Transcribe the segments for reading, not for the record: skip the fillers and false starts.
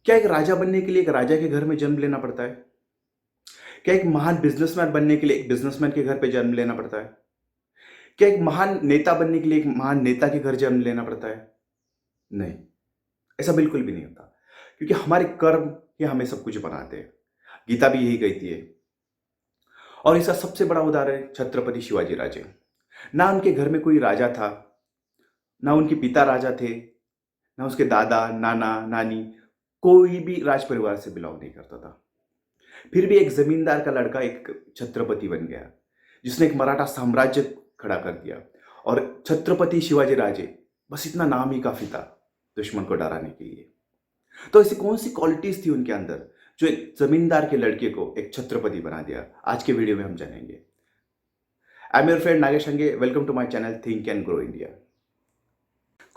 क्या एक राजा बनने के लिए एक राजा के घर में जन्म लेना पड़ता है? क्या एक महान बिजनेसमैन बनने के लिए एक बिजनेसमैन के घर पे जन्म लेना पड़ता है? क्या एक महान नेता बनने के लिए एक महान नेता के घर जन्म लेना पड़ता है? नहीं, ऐसा बिल्कुल भी नहीं होता। क्योंकि हमारे कर्म ही हमें सब कुछ बनाते हैं। गीता भी यही कहती है। और इसका सबसे बड़ा उदाहरण छत्रपति शिवाजी राजे। ना उनके घर में कोई राजा था, ना उनके पिता राजा थे, ना उसके दादा, नाना, नानी, कोई भी राज परिवार से बिलोंग नहीं करता था। फिर भी एक जमींदार का लड़का एक छत्रपति बन गया, जिसने एक मराठा साम्राज्य खड़ा कर दिया। और छत्रपति शिवाजी राजे, बस इतना नाम ही काफी था दुश्मन को डराने के लिए। तो ऐसी कौन सी क्वालिटीज थी उनके अंदर जो एक जमींदार के लड़के को एक छत्रपति बना दिया? आज के वीडियो में हम जानेंगे। I am your friend Nagesh Ange. Welcome to my channel think and grow India.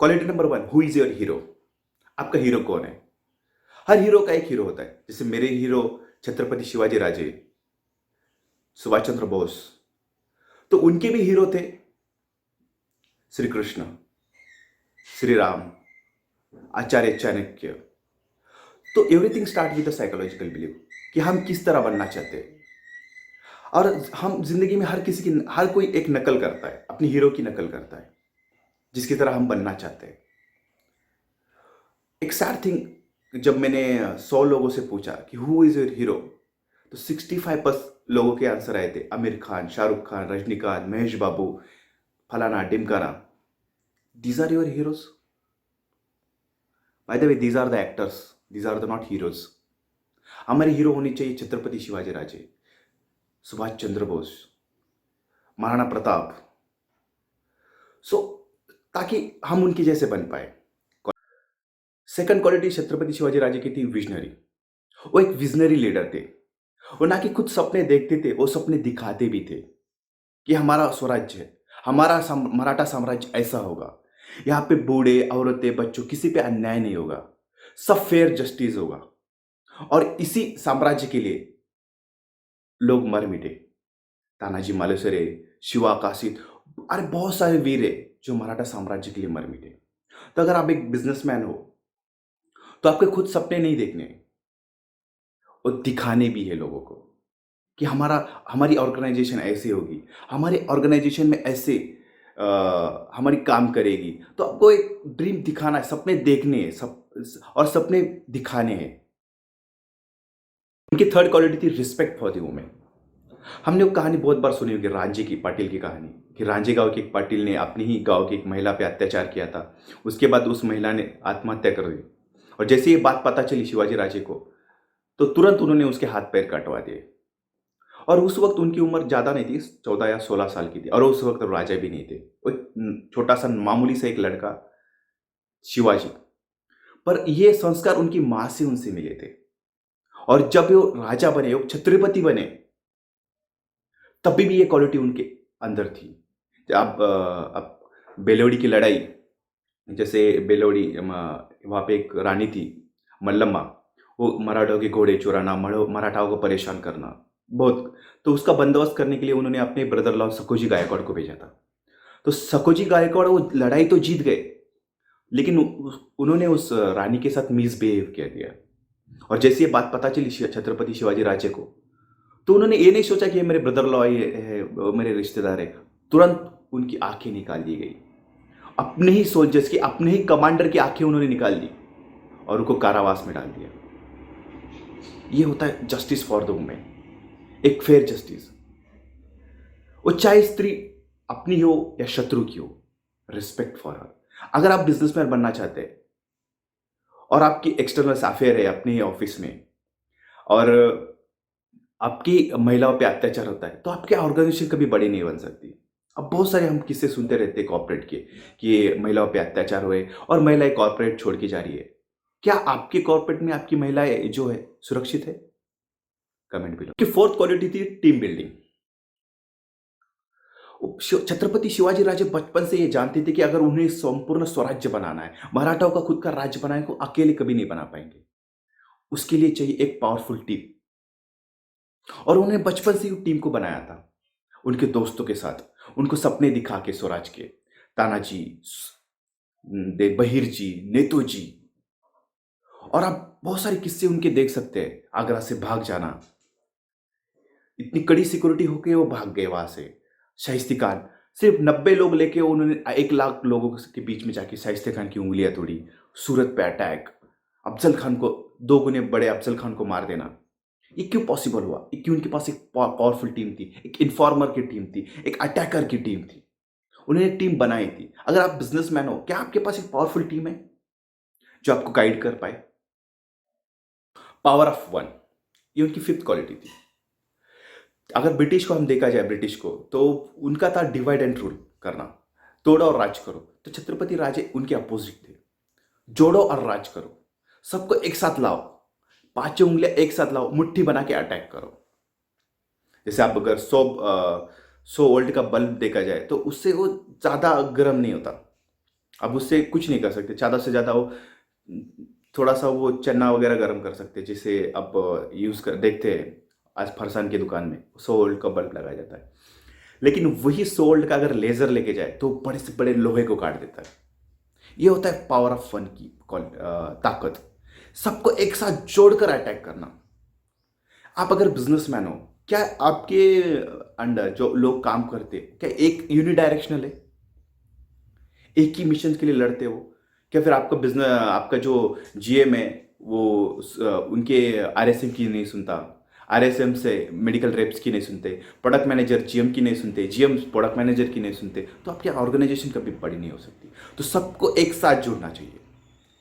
Quality number 1, who is your hero? आपका हीरो कौन है? हर हीरो का एक हीरो होता है। जैसे मेरे हीरो छत्रपति शिवाजी राजे, सुभाष चंद्र बोस, तो उनके भी हीरो थे श्री कृष्ण, श्री राम, आचार्य चाणक्य। तो everything start with a psychological believe कि हम किस तरह बनना चाहते हैं। और हम जिंदगी में हर कोई एक नकल करता है, अपने हीरो की नकल करता है जिसकी तरह हम बनना चाहते हैं। एक सैड थिंग, जब मैंने 100 लोगों से पूछा कि हु इज योर हीरो, तो 65% लोगों के आंसर आए थे आमिर खान, शाहरुख खान, रजनीकांत, महेश बाबू, फलाना ढिमकाना। These are your heroes? By the way, these are the actors, these are the not heroes. हमारे हीरो होनी चाहिए छत्रपति शिवाजी राजे, सुभाष चंद्र बोस, महाराणा प्रताप। सो ताकि हम उनके जैसे बन पाए। सेकंड क्वालिटी छत्रपति शिवाजी राजे की थी विजनरी। वो एक विजनरी लीडर थे। वो ना कि खुद सपने देखते थे, वो सपने दिखाते भी थे कि हमारा स्वराज्य है, हमारा मराठा साम्राज्य ऐसा होगा, यहाँ पे बूढ़े, औरतें, बच्चों, किसी पे अन्याय नहीं होगा, सब फेयर जस्टिस होगा। और इसी साम्राज्य के लिए लोग मर मिटे। तानाजी मालुसरे, शिवा काशिद, अरे बहुत सारे वीर है जो मराठा साम्राज्य के लिए मर मिटे। तो अगर आप एक बिजनेसमैन हो तो आपके खुद सपने नहीं देखने, और दिखाने भी है लोगों को कि हमारी ऑर्गेनाइजेशन ऐसी होगी, हमारे ऑर्गेनाइजेशन में ऐसे हमारी काम करेगी। तो आपको एक ड्रीम दिखाना है, सपने देखने हैं, और सपने दिखाने हैं। उनकी थर्ड क्वालिटी थी रिस्पेक्ट फॉर द वुमेन। हमने वो कहानी बहुत बार सुनी होगी, रांझे की, पाटिल की कहानी, कि रांझे गांव के एक पाटिल ने अपनी ही गांव की एक महिला पे अत्याचार किया था। उसके बाद उस महिला ने आत्महत्या कर दी। और जैसे ये बात पता चली शिवाजी राजे को, तो तुरंत उन्होंने उसके हाथ पैर कटवा दिए। और उस वक्त उनकी उम्र ज़्यादा नहीं थी, 14 या 16 साल की थी। और उस वक्त राजा भी नहीं थे, वो एक छोटा सा मामूली सा एक लड़का शिवाजी। पर ये संस्कार उनकी माँ से उनसे मिले थे। और जब वो राजा बने, वो छत्रपति बने, तभी भी ये क्वालिटी उनके अंदर थी। अब बेलोड़ी की लड़ाई, जैसे बेलोड़ी वहाँ पे एक रानी थी मल्लम्मा, वो मराठों के घोड़े चुराना, मराठाओं को परेशान करना बहुत। तो उसका बंदोबस्त करने के लिए उन्होंने अपने ब्रदर लॉ सकोजी गायकवाड़ को भेजा था। तो सकोजी गायकवाड़ वो लड़ाई तो जीत गए, लेकिन उन्होंने उस रानी के साथ मिसबिहेव किया दिया। और जैसे ये बात पता चली छत्रपति शिवाजी राजे को, तो उन्होंने ये नहीं सोचा कि ये मेरे ब्रदर लॉ है, मेरे रिश्तेदार है। तुरंत उनकी आंखें निकाल दी गई। अपने ही सोल्जर्स की, अपने ही कमांडर की आंखें उन्होंने निकाल दी और उनको कारावास में डाल दिया। ये होता है जस्टिस फॉर द वुमेन, एक फेयर जस्टिस। वो चाहे स्त्री अपनी हो या शत्रु की हो, रिस्पेक्ट फॉर हर। अगर आप बिजनेसमैन बनना चाहते हैं और आपकी एक्सटर्नल अफेयर है अपने ही ऑफिस में, और आपकी महिलाओं पे अत्याचार होता है, तो आपकी ऑर्गेनाइजेशन कभी बड़ी नहीं बन सकती। अब बहुत सारे हम किस्से सुनते रहते हैं कॉर्पोरेट के, कि महिलाओं पे अत्याचार हुए और महिलाएं कॉर्पोरेट छोड़ के जा रही है। क्या आपके कॉर्पोरेट में आपकी महिलाएं जो है सुरक्षित है? Comment below. कि फोर्थ क्वालिटी थी टीम बिल्डिंग। छत्रपति शिवाजी राजे बचपन से ये जानते थे कि अगर उन्हें संपूर्ण स्वराज्य बनाना है, मराठाओं का खुद का राज्य बनाने को अकेले कभी नहीं बना पाएंगे। उसके लिए चाहिए एक पावरफुल टीम। और उन्होंने बचपन से ही टीम को बनाया था उनके दोस्तों के साथ, उनको सपने दिखा के स्वराज के। तानाजी, बहिर जी, नेतो जी। और आप बहुत सारे किस्से उनके देख सकते हैं, आगरा से भाग जाना, इतनी कड़ी सिक्योरिटी होके वो भाग गए वहां से। शाहिस्ते खान सिर्फ 90 लोग लेके उन्होंने 1 लाख लोगों के बीच में जाके शाहिस्ते खान की उंगलियां तोड़ी। सूरत पे अटैक, अफजल खान को, 2 गुने बड़े अफजल खान को मार देना। ये क्यों पॉसिबल हुआ? ये क्यों? उनके पास एक पावरफुल टीम थी, एक इन्फॉर्मर की टीम थी, एक अटैकर की टीम थी। उन्होंने एक टीम बनाई थी। अगर आप बिजनेसमैन हो, क्या आपके पास एक पावरफुल टीम है जो आपको गाइड कर पाए? पावर ऑफ वन, ये उनकी फिफ्थ क्वालिटी थी। अगर ब्रिटिश को हम देखा जाए, ब्रिटिश को, तो उनका था डिवाइड एंड रूल करना, तोड़ो और राज करो। तो छत्रपति राजे उनके अपोजिट थे, जोड़ो और राज करो, सबको एक साथ लाओ, पांचों उंगलियां एक साथ लाओ, मुट्ठी बना के अटैक करो। जैसे आप अगर 100 वोल्ट का बल्ब देखा जाए तो उससे वो ज्यादा गर्म नहीं होता, अब उससे कुछ नहीं कर सकते। ज्यादा से ज्यादा वो थोड़ा सा वो चना वगैरह गर्म कर सकते हैं, जिसे अब यूज कर देखते हैं आज फरसान की दुकान में 100 वोल्ट का बल्ब लगाया जाता है। लेकिन वही 100 वोल्ट का अगर लेजर लेके जाए तो बड़े से बड़े लोहे को काट देता है। ये होता है पावर ऑफ वन की ताकत, सबको एक साथ जोड़कर अटैक करना। आप अगर बिजनेसमैन हो, क्या आपके अंडर जो लोग काम करते हैं, क्या एक यूनिडायरेक्शनल है, एक ही मिशन के लिए लड़ते हो? क्या फिर आपका बिजनेस, आपका जो जीएम है वो उनके आरएसएम की नहीं सुनता, आरएसएम से मेडिकल रेप्स की नहीं सुनते, प्रोडक्ट मैनेजर जीएम की नहीं सुनते, जीएम प्रोडक्ट मैनेजर की नहीं सुनते, तो आपकी ऑर्गेनाइजेशन कभी बड़ी नहीं हो सकती। तो सबको एक साथ जुड़ना चाहिए,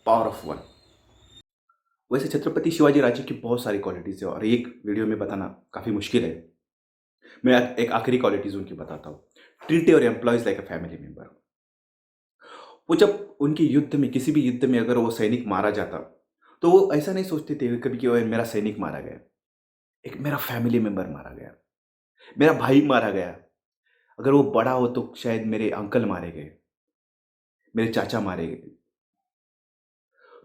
पावर ऑफ वन। वैसे छत्रपति शिवाजी राजे की बहुत सारी क्वालिटीज है और एक वीडियो में बताना काफी मुश्किल है। मैं एक आखिरी क्वालिटीज उनकी बताता हूँ। Treat your employees like a family member. वो जब उनके युद्ध में, किसी भी युद्ध में अगर वो सैनिक मारा जाता, तो वो ऐसा नहीं सोचते थे कभी कि वो मेरा सैनिक मारा गया, एक मेरा फैमिली मेंबर मारा गया, मेरा भाई मारा गया। अगर वो बड़ा हो तो शायद मेरे अंकल मारे गए, मेरे चाचा मारे गए।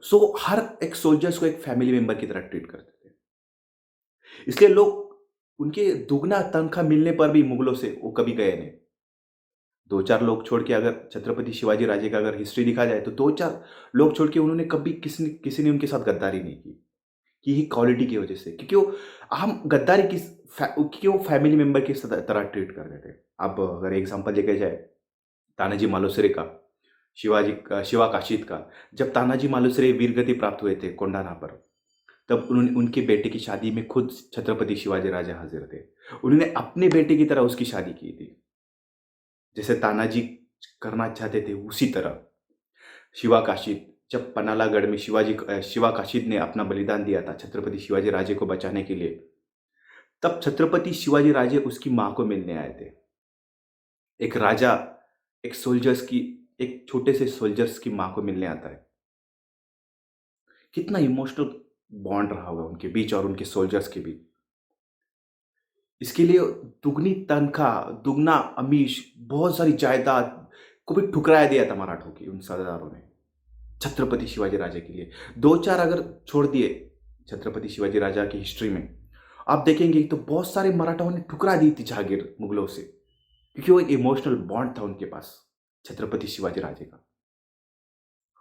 सो हर एक सोल्जर्स को एक फैमिली मेंबर की तरह ट्रीट करते थे। इसलिए लोग उनके दुगना तनख्वाह मिलने पर भी मुगलों से वो कभी गए नहीं। 2-4 लोग छोड़ के, अगर छत्रपति शिवाजी राजे का अगर हिस्ट्री लिखा जाए तो 2-4 लोग छोड़ के उन्होंने कभी किसी किसी ने उनके साथ गद्दारी नहीं की। यही क्वालिटी की वजह से, क्योंकि वो, हम गद्दारी क्योंकि वो फैमिली मेंबर की तरह ट्रीट कर रहे थे। अब अगर एग्जांपल देखा जाए तानाजी मालुसरे का, शिवाजी का, शिवा काशिद का, जब तानाजी मालुसरे वीरगति प्राप्त हुए थे कोंडाना पर, तब उन्होंने उनके बेटे की शादी में खुद छत्रपति शिवाजी राजा हाजिर थे। उन्होंने अपने बेटे की तरह उसकी शादी की थी, जैसे तानाजी करना चाहते थे उसी तरह। शिवा काशिद, जब पनालागढ़ में शिवा काशिद ने अपना बलिदान दिया था छत्रपति शिवाजी राजे को बचाने के लिए, तब छत्रपति शिवाजी राजे उसकी मां को मिलने आए थे। एक राजा एक सोल्जर्स की, एक छोटे से सोल्जर्स की मां को मिलने आता है। कितना इमोशनल बॉन्ड रहा होगा उनके बीच और उनके सोल्जर्स के बीच। इसके लिए दुगनी तनख्वाह, दुगना अमीश, बहुत सारी जायदाद को भी ठुकराया दिया था मराठों की उन सरदारों ने छत्रपति शिवाजी राजा के लिए। 2-4 अगर छोड़ दिए छत्रपति शिवाजी राजा की हिस्ट्री में, आप देखेंगे तो बहुत सारे मराठाओं ने ठुकरा दी थी जागीर मुगलों से, क्योंकि वो एक इमोशनल बॉन्ड था उनके पास छत्रपति शिवाजी राजे का।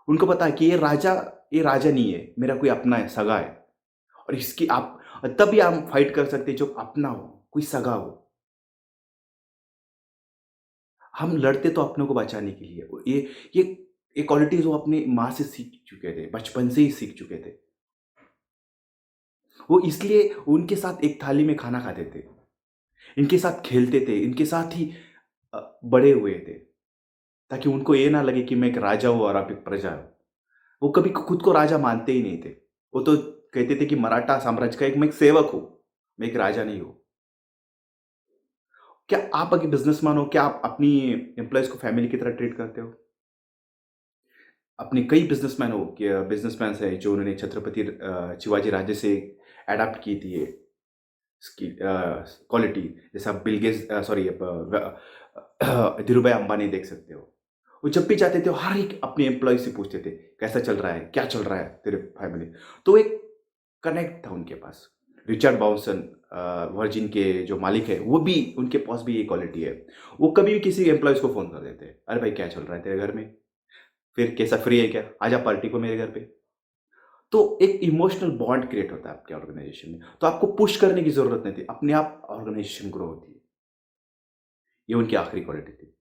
उनको पता है कि ये राजा नहीं है, मेरा कोई अपना है, सगा है, और इसकी आप तभी हम फाइट कर सकते हैं जो अपना हो, कोई सगा हो। हम लड़ते तो अपनों को बचाने के लिए। ये ये क्वालिटीज वो अपनी माँ से सीख चुके थे, बचपन से ही सीख चुके थे। वो इसलिए उनके साथ एक थाली में खाना खाते थे, इनके साथ खेलते थे, इनके साथ ही बड़े हुए थे, ताकि उनको ये ना लगे कि मैं एक राजा हूं और आप एक प्रजा हो। वो कभी खुद को राजा मानते ही नहीं थे। वो तो कहते थे कि मराठा साम्राज्य का मैं एक सेवक हूं, मैं एक राजा नहीं हूं। क्या आप अगर बिजनेसमैन हो, क्या आप अपनी एम्प्लॉयज को फैमिली की तरह ट्रीट करते हो? अपने कई बिजनेसमैन है जो उन्होंने छत्रपति शिवाजी राजे से अडाप्ट की थी ये इसकी क्वालिटी। जैसे आप Bill Gates, sorry, Dhirubhai Ambani देख सकते हो। वो जब भी जाते थे वो हर एक अपने एम्प्लॉय से पूछते थे कैसा चल रहा है, क्या चल रहा है तेरे फैमिली। तो एक कनेक्ट था उनके पास। रिचर्ड बाउंसन, वर्जिन के जो मालिक है, वो भी, उनके पास भी ये क्वालिटी है। वो कभी भी किसी एम्प्लॉयज को फोन कर देते हैं, अरे भाई क्या चल रहा है तेरे घर में, फिर कैसा, फ्री है क्या, आजा पार्टी को मेरे घर पे। तो एक इमोशनल बॉन्ड क्रिएट होता है आपके ऑर्गेनाइजेशन में। तो आपको पुश करने की ज़रूरत नहीं थी, अपने आप ऑर्गेनाइजेशन ग्रो होती है। ये उनकी आखिरी क्वालिटी थी।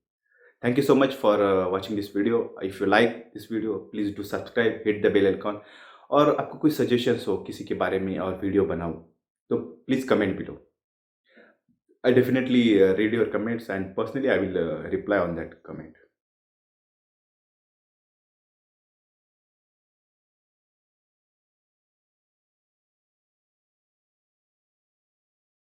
Thank you so much for watching this video. If you like this video please do subscribe, hit the bell icon. और आपको कोई सजेशंस हो किसी के बारे में और वीडियो बनाऊँ, तो please comment below. I definitely read your comments, and personally I will reply on that comment.